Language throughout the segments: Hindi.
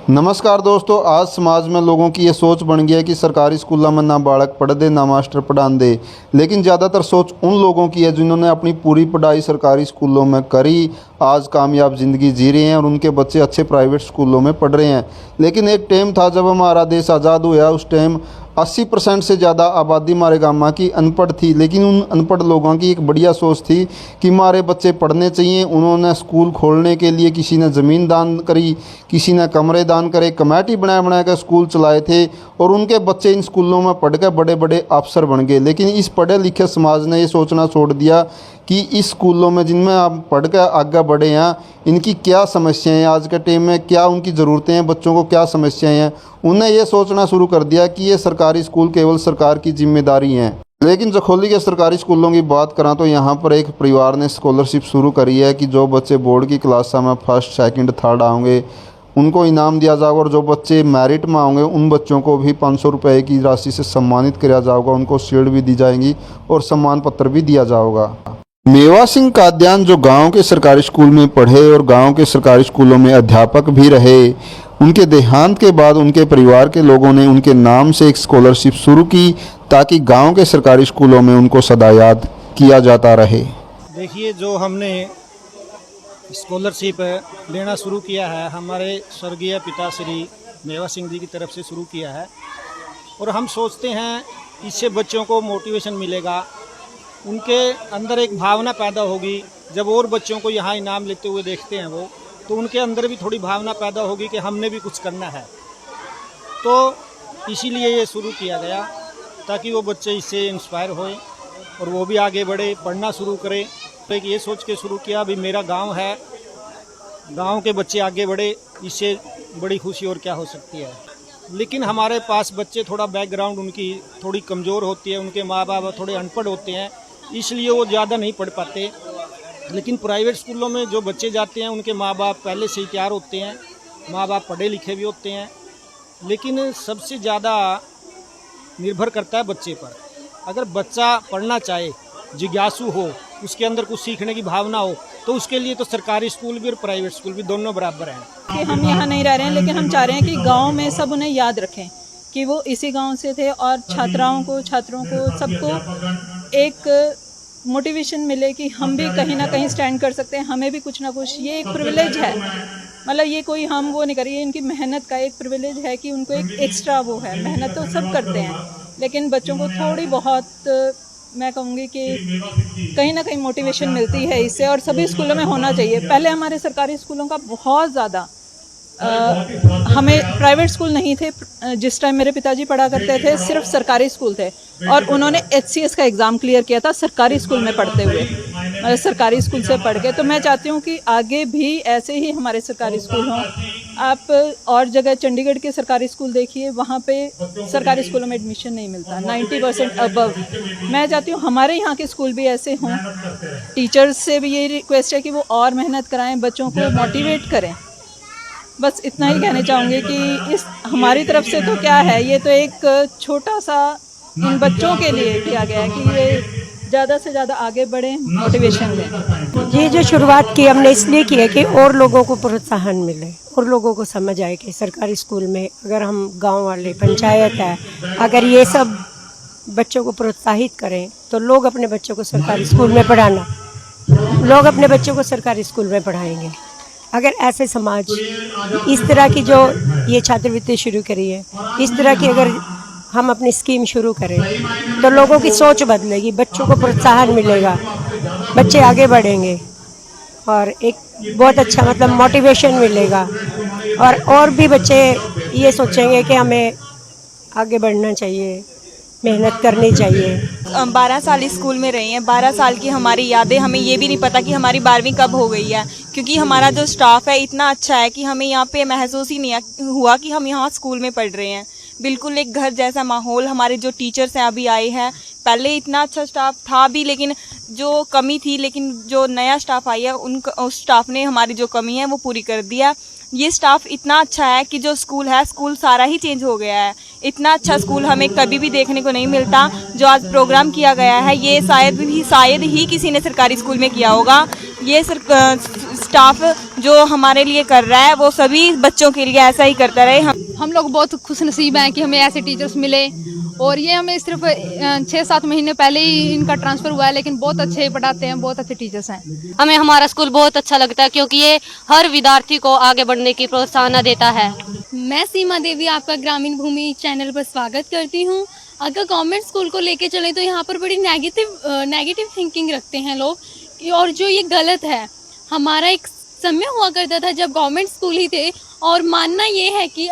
नमस्कार दोस्तों, आज समाज में लोगों की ये सोच बन गई है कि सरकारी स्कूलों में ना बालक पढ़ दे ना मास्टर पढ़ान दे। लेकिन ज़्यादातर सोच उन लोगों की है जिन्होंने अपनी पूरी पढ़ाई सरकारी स्कूलों में करी, आज कामयाब ज़िंदगी जी रहे हैं और उनके बच्चे अच्छे प्राइवेट स्कूलों में पढ़ रहे हैं। लेकिन एक टाइम था जब हमारा देश आज़ाद हुआ, उस टाइम 80% से ज़्यादा आबादी हमारे गाँव की अनपढ़ थी। लेकिन उन अनपढ़ लोगों की एक बढ़िया सोच थी कि हमारे बच्चे पढ़ने चाहिए। उन्होंने स्कूल खोलने के लिए किसी ने ज़मीन दान करी, किसी ने कमरे दान करे, कमेटी बना कर स्कूल चलाए थे और उनके बच्चे इन स्कूलों में पढ़ कर बड़े बड़े अफसर बन गए। लेकिन इस पढ़े लिखे समाज ने ये सोचना छोड़ दिया कि इस स्कूलों में जिनमें आप पढ़ कर आगे बढ़े हैं, इनकी क्या समस्याएं हैं, आज के टाइम में क्या उनकी ज़रूरतें हैं, बच्चों को क्या समस्याएं हैं। उन्हें ये सोचना शुरू कर दिया कि ये सरकारी स्कूल केवल सरकार की जिम्मेदारी हैं। लेकिन जखोली के सरकारी स्कूलों की बात करें तो यहाँ पर एक परिवार ने स्कॉलरशिप शुरू करी है कि जो बच्चे बोर्ड की क्लासों में फर्स्ट, सेकंड, थर्ड आएंगे उनको इनाम दिया जाएगा और जो बच्चे मेरिट में आएंगे उन बच्चों को भी 500 रुपये की राशि से सम्मानित किया जाएगा। उनको शील्ड भी दी जाएंगी और सम्मान पत्र भी दिया जाएगा। मेवा सिंह काद्यान जो गांव के सरकारी स्कूल में पढ़े और गांव के सरकारी स्कूलों में अध्यापक भी रहे, उनके देहांत के बाद उनके परिवार के लोगों ने उनके नाम से एक स्कॉलरशिप शुरू की ताकि गांव के सरकारी स्कूलों में उनको सदा याद किया जाता रहे। देखिए, जो हमने स्कॉलरशिप लेना शुरू किया है, हमारे स्वर्गीय पिता श्री मेवा सिंह जी की तरफ से शुरू किया है और हम सोचते हैं इससे बच्चों को मोटिवेशन मिलेगा, उनके अंदर एक भावना पैदा होगी। जब और बच्चों को यहाँ इनाम लेते हुए देखते हैं वो, तो उनके अंदर भी थोड़ी भावना पैदा होगी कि हमने भी कुछ करना है। तो इसीलिए ये शुरू किया गया ताकि वो बच्चे इससे इंस्पायर होए और वो भी आगे बढ़े, पढ़ना शुरू करें। तो एक ये सोच के शुरू किया भी मेरा गांव है, गांव के बच्चे आगे बढ़े, इससे बड़ी खुशी और क्या हो सकती है। लेकिन हमारे पास बच्चे थोड़ा बैकग्राउंड उनकी थोड़ी कमज़ोर होती है, उनके माँ बाप थोड़े अनपढ़ होते हैं, इसलिए वो ज़्यादा नहीं पढ़ पाते। लेकिन प्राइवेट स्कूलों में जो बच्चे जाते हैं उनके माँ बाप पहले से ही तैयार होते हैं, माँ बाप पढ़े लिखे भी होते हैं। लेकिन सबसे ज़्यादा निर्भर करता है बच्चे पर। अगर बच्चा पढ़ना चाहे, जिज्ञासु हो, उसके अंदर कुछ सीखने की भावना हो, तो उसके लिए तो सरकारी स्कूल भी और प्राइवेट स्कूल भी दोनों बराबर हैं। कि हम यहाँ नहीं रह रहे हैं, लेकिन हम चाह रहे हैं कि गांव में सब उन्हें याद रखें कि वो इसी गांव से थे और छात्रों को सबको एक मोटिवेशन मिले कि हम भी कहीं ना कहीं स्टैंड कर सकते हैं, हमें भी कुछ ना कुछ, ये एक प्रिविलेज है। मतलब ये कोई हम वो नहीं करिए, इनकी मेहनत का एक प्रिविलेज है कि उनको एक एक्स्ट्रा वो है। मेहनत तो सब करते हैं, लेकिन बच्चों को थोड़ी बहुत मैं कहूँगी कि कहीं ना कहीं मोटिवेशन मिलती है इससे, और सभी स्कूलों में होना चाहिए। पहले हमारे सरकारी स्कूलों का बहुत ज़्यादा हमें प्राइवेट स्कूल नहीं थे। जिस टाइम मेरे पिताजी पढ़ा करते थे सिर्फ सरकारी स्कूल थे और उन्होंने HCS का एग्ज़ाम क्लियर किया था सरकारी स्कूल में पढ़ते हुए, मतलब सरकारी स्कूल से पढ़ के। तो मैं चाहती हूँ कि आगे भी ऐसे ही हमारे सरकारी स्कूल हों। आप और जगह चंडीगढ़ के सरकारी स्कूल देखिए, वहाँ पे सरकारी स्कूलों में एडमिशन नहीं मिलता, 90% अबव। मैं चाहती हूँ हमारे यहाँ के स्कूल भी ऐसे हों। टीचर्स से भी यही रिक्वेस्ट है कि वो और मेहनत कराएं, बच्चों को मोटिवेट करें। बस इतना ही कहना चाहूँगी कि इस हमारी तरफ से तो क्या है, ये तो एक छोटा सा इन बच्चों के लिए किया गया है कि ये ज़्यादा से ज़्यादा आगे बढ़ें, मोटिवेशन दें। ये जो शुरुआत की हमने इसलिए की है कि और लोगों को प्रोत्साहन मिले और लोगों को समझ आए कि सरकारी स्कूल में अगर हम गांव वाले, पंचायत है, अगर ये सब बच्चों को प्रोत्साहित करें तो लोग अपने बच्चों को सरकारी स्कूल में पढ़ाएंगे। अगर ऐसे समाज इस तरह की जो ये छात्रवृत्ति शुरू करी है, इस तरह की अगर हम अपनी स्कीम शुरू करें तो लोगों की सोच बदलेगी, बच्चों को प्रोत्साहन मिलेगा, बच्चे आगे बढ़ेंगे और एक बहुत अच्छा मतलब मोटिवेशन मिलेगा और भी बच्चे ये सोचेंगे कि हमें आगे बढ़ना चाहिए, मेहनत करनी चाहिए। 12 साल इस स्कूल में रही हैं, 12 साल की हमारी यादें, हमें ये भी नहीं पता कि हमारी 12वीं कब हो गई है, क्योंकि हमारा जो स्टाफ है इतना अच्छा है कि हमें यहाँ पे महसूस ही नहीं हुआ कि हम यहाँ स्कूल में पढ़ रहे हैं। बिल्कुल एक घर जैसा माहौल। हमारे जो टीचर्स हैं अभी आए हैं, पहले इतना अच्छा स्टाफ था भी, लेकिन जो कमी थी, लेकिन जो नया स्टाफ आई है उस स्टाफ ने हमारी जो कमी है वो पूरी कर दिया। ये स्टाफ इतना अच्छा है कि जो स्कूल है, स्कूल सारा ही चेंज हो गया है। इतना अच्छा स्कूल हमें कभी भी देखने को नहीं मिलता। जो आज प्रोग्राम किया गया है ये शायद ही किसी ने सरकारी स्कूल में किया होगा। ये स्टाफ जो हमारे लिए कर रहा है वो सभी बच्चों के लिए ऐसा ही करता रहे। हम लोग बहुत खुश नसीब हैं कि हमें ऐसे टीचर्स मिले, और ये हमें सिर्फ 6-7 महीने पहले ही इनका ट्रांसफ़र हुआ है, लेकिन बहुत अच्छे पढ़ाते हैं, बहुत अच्छे टीचर्स हैं। हमें हमारा स्कूल बहुत अच्छा लगता है क्योंकि ये हर विद्यार्थी को आगे बढ़ने की प्रोत्साहन देता है। मैं सीमा देवी आपका ग्रामीण भूमि चैनल पर स्वागत करती हूँ। अगर गवर्नमेंट स्कूल को लेके चले तो यहाँ पर बड़ी नेगेटिव थिंकिंग रखते हैं लोग, और जो ये गलत है। हमारा एक समय हुआ करता था जब गवर्नमेंट स्कूल ही थे, और मानना ये है कि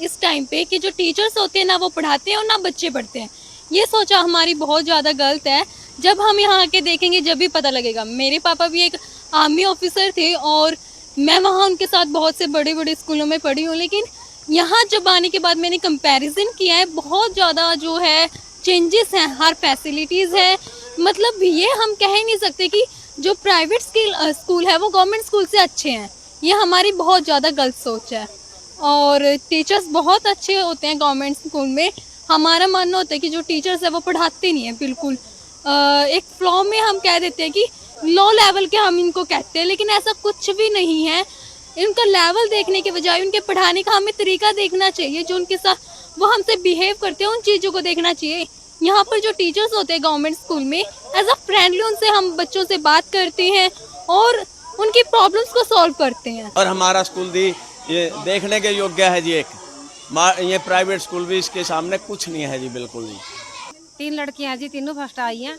इस टाइम पे कि जो टीचर्स होते हैं ना वो पढ़ाते हैं और ना बच्चे पढ़ते हैं। ये सोचा हमारी बहुत ज़्यादा गलत है। जब हम यहाँ आके देखेंगे जब भी पता लगेगा। मेरे पापा भी एक आर्मी ऑफिसर थे और मैं वहाँ उनके साथ बहुत से बड़े बड़े स्कूलों में पढ़ी हूँ, लेकिन यहाँ जब आने के बाद मैंने कंपैरिजन किया है, बहुत ज़्यादा जो है चेंजेस हैं, हर फैसिलिटीज़ है। मतलब ये हम कह ही नहीं सकते कि जो प्राइवेट स्कूल है वो गवर्नमेंट स्कूल से अच्छे हैं। ये हमारी बहुत ज़्यादा गलत सोच है। और टीचर्स बहुत अच्छे होते हैं गवर्नमेंट स्कूल में। हमारा मानना होता है कि जो टीचर्स है वो पढ़ाते नहीं है बिल्कुल। एक फ्लॉ में हम कह देते हैं कि लो लेवल के हम इनको कहते हैं, लेकिन ऐसा कुछ भी नहीं है। इनका लेवल देखने के बजाय उनके पढ़ाने का हमें तरीका देखना चाहिए। जो उनके साथ वो हमसे बिहेव करते हैं उन चीज़ों को देखना चाहिए। यहाँ पर जो टीचर्स होते हैं गवर्नमेंट स्कूल में, एज अ फ्रेंडली उनसे हम बच्चों से बात करते हैं और उनकी प्रॉब्लम्स को सॉल्व करते हैं। और हमारा स्कूल भी ये देखने के योग्य है जी। ये प्राइवेट स्कूल भी इसके सामने कुछ नहीं है जी, बिल्कुल जी। 3 लड़कियां जी, तीनों फर्स्ट आई हैं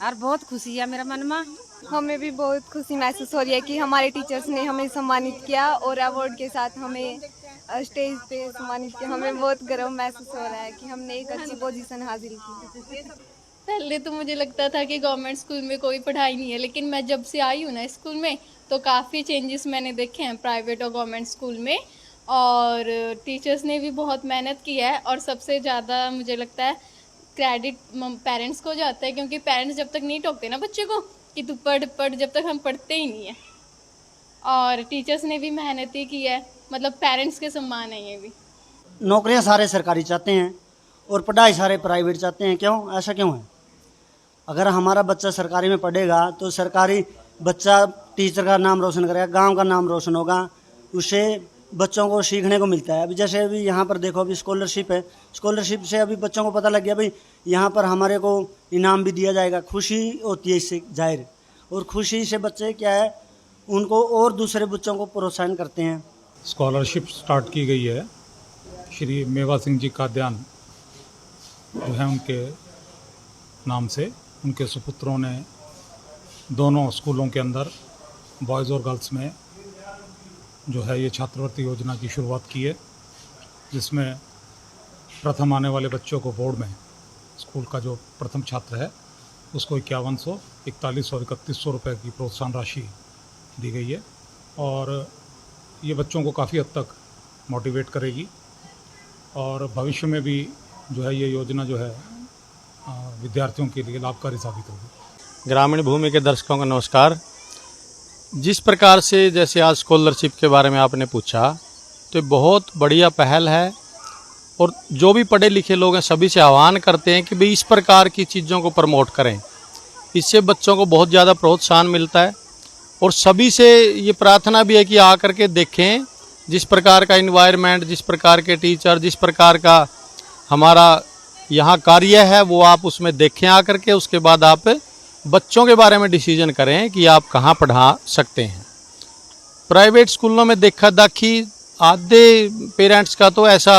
और बहुत खुशी है मेरा मन में। हमें भी बहुत खुशी महसूस हो रही है कि हमारे टीचर्स ने हमें सम्मानित किया और अवार्ड के साथ हमें स्टेज पे सम्मानित किया। हमें बहुत गर्व महसूस हो रहा है कि हमने एक अच्छी पोजीशन हासिल की। पहले तो मुझे लगता था कि गवर्नमेंट स्कूल में कोई पढ़ाई नहीं है, लेकिन मैं जब से आई हूँ ना स्कूल में तो काफ़ी चेंजेस मैंने देखे हैं प्राइवेट और गवर्नमेंट स्कूल में। और टीचर्स ने भी बहुत मेहनत की है, और सबसे ज़्यादा मुझे लगता है क्रेडिट पेरेंट्स को जाता है, क्योंकि पेरेंट्स जब तक नहीं टोकते ना बच्चे को कि तू पढ़, जब तक हम पढ़ते ही नहीं है। और टीचर्स ने भी मेहनत ही की है, मतलब पेरेंट्स के सम्मान है ये भी। नौकरियां सारे सरकारी चाहते हैं और पढ़ाई सारे प्राइवेट चाहते हैं। क्यों, ऐसा क्यों है? अगर हमारा बच्चा सरकारी में पढ़ेगा तो सरकारी बच्चा टीचर का नाम रोशन करेगा, गांव का नाम रोशन होगा, उससे बच्चों को सीखने को मिलता है। अभी जैसे अभी यहाँ पर देखो, अभी स्कॉलरशिप है, स्कॉलरशिप से अभी बच्चों को पता लग गया भाई यहाँ पर हमारे को इनाम भी दिया जाएगा। खुशी होती है इससे जाहिर, और खुशी से बच्चे क्या है उनको और दूसरे बच्चों को प्रोत्साहन करते हैं। स्कॉलरशिप स्टार्ट की गई है। श्री मेवा सिंह जी काद्यान जो है उनके नाम से, उनके सुपुत्रों ने दोनों स्कूलों के अंदर बॉयज़ और गर्ल्स में जो है ये छात्रवृत्ति योजना की शुरुआत की है, जिसमें प्रथम आने वाले बच्चों को बोर्ड में स्कूल का जो प्रथम छात्र है उसको 5100, 4100 और 3100 रुपये की प्रोत्साहन राशि दी गई है। और ये बच्चों को काफ़ी हद तक मोटिवेट करेगी और भविष्य में भी जो है ये योजना जो है विद्यार्थियों के लिए लाभकारी साबित होगी। ग्रामीण भूमि के दर्शकों का नमस्कार। जिस प्रकार से जैसे आज स्कॉलरशिप के बारे में आपने पूछा, तो ये बहुत बढ़िया पहल है, और जो भी पढ़े लिखे लोग हैं सभी से आह्वान करते हैं कि भाई इस प्रकार की चीज़ों को प्रमोट करें। इससे बच्चों को बहुत ज़्यादा प्रोत्साहन मिलता है, और सभी से ये प्रार्थना भी है कि आकर के देखें जिस प्रकार का इन्वायरमेंट, जिस प्रकार के टीचर, जिस प्रकार का हमारा यहाँ कार्य है वो आप उसमें देखें आकर के। उसके बाद आप बच्चों के बारे में डिसीजन करें कि आप कहाँ पढ़ा सकते हैं। प्राइवेट स्कूलों में देखा दाखी आधे पेरेंट्स का तो ऐसा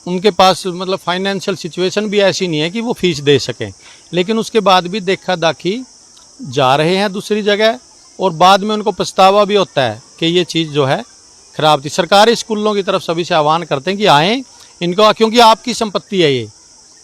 उनके पास मतलब फाइनेंशियल सिचुएशन भी ऐसी नहीं है कि वो फीस दे सकें, लेकिन उसके बाद भी देखा दाखी जा रहे हैं दूसरी जगह, और बाद में उनको पछतावा भी होता है कि ये चीज़ जो है ख़राब थी। सरकारी स्कूलों की तरफ सभी से आह्वान करते हैं कि आएँ इनको, क्योंकि आपकी संपत्ति है, ये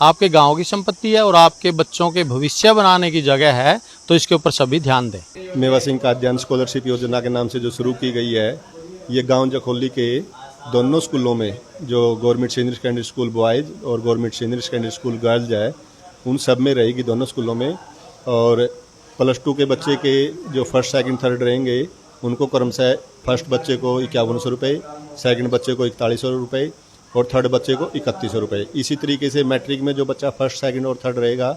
आपके गांव की संपत्ति है और आपके बच्चों के भविष्य बनाने की जगह है, तो इसके ऊपर सभी ध्यान दें। मेवा सिंह काद्यान स्कॉलरशिप योजना के नाम से जो शुरू की गई है, ये गांव जखोली के दोनों स्कूलों में, जो government senior secondary school boys और government senior secondary school girls है, उन सब में रहेगी दोनों स्कूलों में। और +2 के बच्चे के जो फर्स्ट सेकंड थर्ड रहेंगे उनको क्रमशः फर्स्ट बच्चे को 5100 रुपये, सेकंड बच्चे को 4100 रुपये और थर्ड बच्चे को 3100 रुपये। इसी तरीके से मैट्रिक में जो बच्चा फर्स्ट सेकंड और थर्ड रहेगा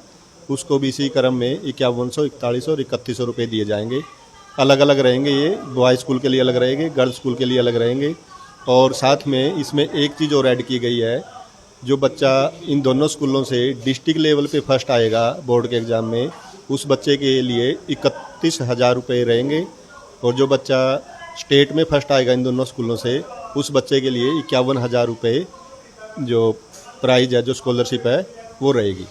उसको भी इसी क्रम में 5100, 4100 और 3100 रुपये दिए जाएंगे। अलग अलग रहेंगे। ये बॉयज़ स्कूल के लिए अलग रहेंगे, गर्ल्स स्कूल के लिए अलग रहेंगे। और साथ में इसमें एक चीज़ और ऐड की गई है, जो बच्चा इन दोनों स्कूलों से डिस्ट्रिक्ट लेवल पे फर्स्ट आएगा बोर्ड के एग्ज़ाम में, उस बच्चे के लिए 31,000 रुपये रहेंगे। और जो बच्चा स्टेट में फर्स्ट आएगा इन दोनों स्कूलों से, उस बच्चे के लिए 51,000 रुपये जो प्राइज़ है, जो स्कॉलरशिप है, वो रहेगी।